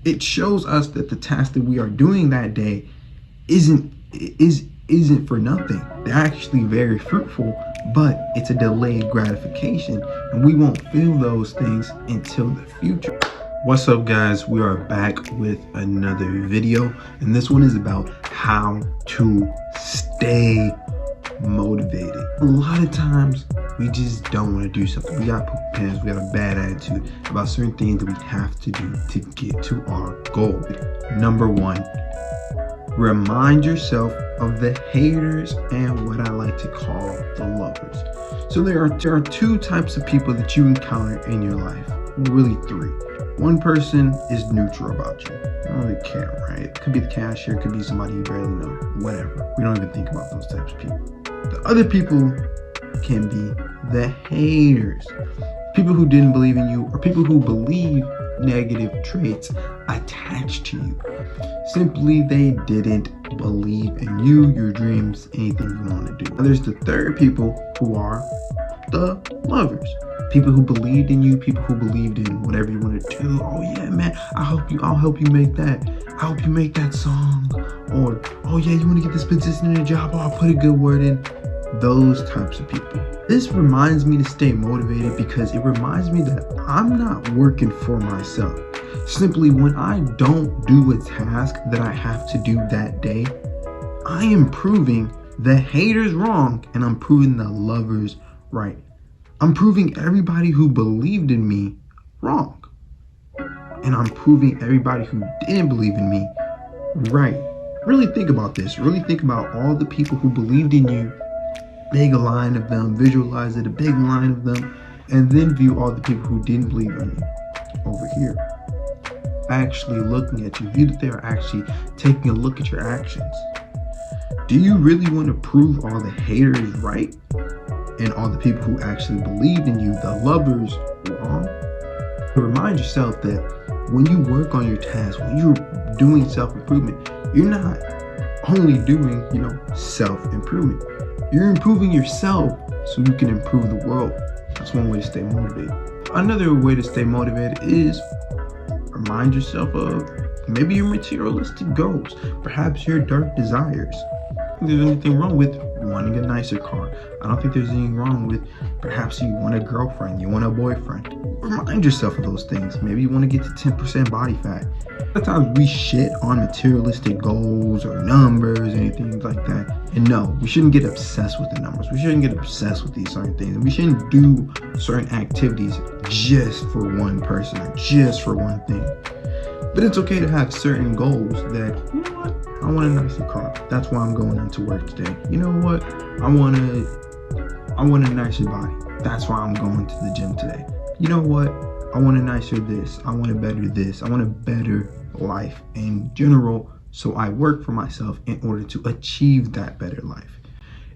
It shows us that the task that we are doing that day isn't for nothing. They're actually very fruitful, but it's a delayed gratification, and we won't feel those things until the future. What's up, guys? We are back with another video, and this one is about how to stay motivated. A lot of times we just don't want to do something. We got poop pants, we got a bad attitude about certain things that we have to do to get to our goal. Number one, remind yourself of the haters and what I like to call the lovers. So there are two types of people that you encounter in your life. Well, really three. One person is neutral about you. They don't really care, right? It could be the cashier, it could be somebody you barely know, whatever. We don't even think about those types of people. The other people can be the haters. People who didn't believe in you, or people who believe negative traits attached to you. Simply, they didn't believe in you, your dreams, anything you want to do. There's the third people who are the lovers. People who believed in you, people who believed in whatever you want to do. Oh yeah, man, I'll help you make that. I'll help you make that song. Or, oh yeah, you want to get this position in a job? Oh, I'll put a good word in. Those types of people. This reminds me to stay motivated because it reminds me that I'm not working for myself. Simply, when I don't do a task that I have to do that day, I am proving the haters wrong and I'm proving the lovers right. I'm proving everybody who believed in me wrong. And I'm proving everybody who didn't believe in me right. Really think about this. Really think about all the people who believed in you. Big line of them, visualize it, a big line of them, and then view all the people who didn't believe in you over here. Actually looking at you, view that they are actually taking a look at your actions. Do you really want to prove all the haters right and all the people who actually believed in you, the lovers, wrong? Remind yourself that when you work on your task, when you're doing self-improvement, you're not only doing, self-improvement. You're improving yourself so you can improve the world. That's one way to stay motivated. Another way to stay motivated is remind yourself of maybe your materialistic goals, perhaps your dark desires. I don't think there's anything wrong with wanting a nicer car. I don't think there's anything wrong with perhaps you want a girlfriend, you want a boyfriend. Remind yourself of those things. Maybe you want to get to 10% body fat. A lot of times we shit on materialistic goals or numbers, anything like that. And no, we shouldn't get obsessed with the numbers. We shouldn't get obsessed with these certain things. And we shouldn't do certain activities just for one person or just for one thing. But it's okay to have certain goals that, you know what? I want a nicer car. That's why I'm going into work today. You know what? I want a nicer body. That's why I'm going to the gym today. You know what? I want a nicer this. I want a better this. I want a better life in general. So I work for myself in order to achieve that better life.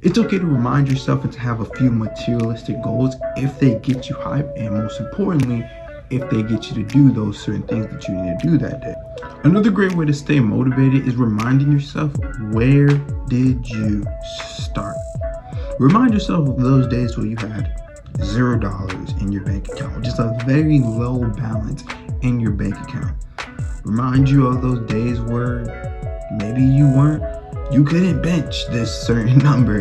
It's okay to remind yourself and to have a few materialistic goals if they get you hype, and most importantly, if they get you to do those certain things that you need to do that day. Another great way to stay motivated is reminding yourself, where did you start? Remind yourself of those days where you had $0 in your bank account, just a very low balance in your bank account. Remind you of those days where maybe you couldn't bench this certain number,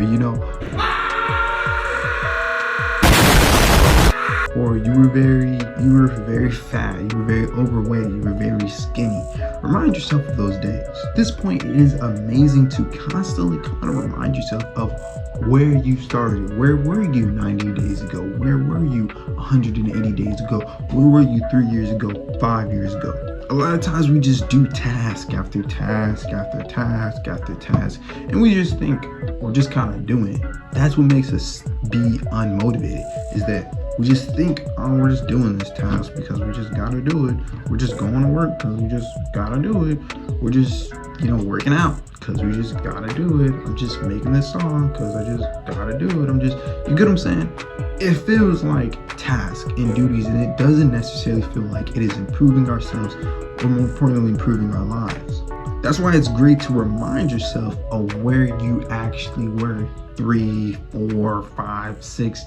or you were very fat, you were very overweight, you were very skinny. Remind yourself of those days. At this point, it is amazing to constantly kind of remind yourself of where you started. Where were you 90 days ago? Where were you 180 days ago? Where were you 3 years ago, 5 years ago? A lot of times we just do task after task after task after task, and we just think we're just kind of doing it. That's what makes us be unmotivated, is that we just think, oh, we're just doing this task because we just gotta do it. We're just going to work because we just gotta do it. We're just, working out because we just gotta do it. I'm just making this song because I just gotta do it. You get what I'm saying? It feels like tasks and duties, and it doesn't necessarily feel like it is improving ourselves, or more importantly, improving our lives. That's why it's great to remind yourself of where you actually were 3, 4, 5, 6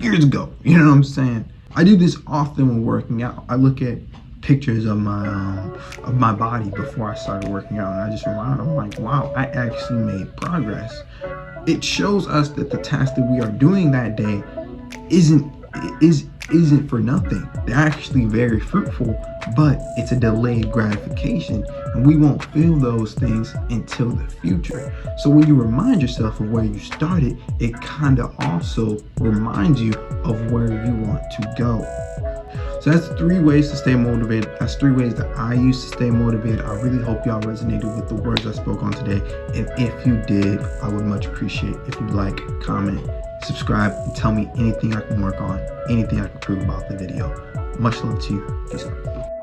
years ago. You know what I'm saying? I do this often when working out. I look at pictures of my body before I started working out, and I just realized, I'm like, wow, I actually made progress. It shows us that the task that we are doing that day isn't for nothing. They're actually very fruitful, but it's a delayed gratification, and we won't feel those things until the future. So when you remind yourself of where you started, it kind of also reminds you of where you want to go. So that's 3 ways to stay motivated. That's 3 ways that I use to stay motivated. I really hope y'all resonated with the words I spoke on today. And if you did, I would much appreciate if you like, comment, subscribe, and tell me anything I can work on, anything I can improve about the video. Much love to you. Peace out.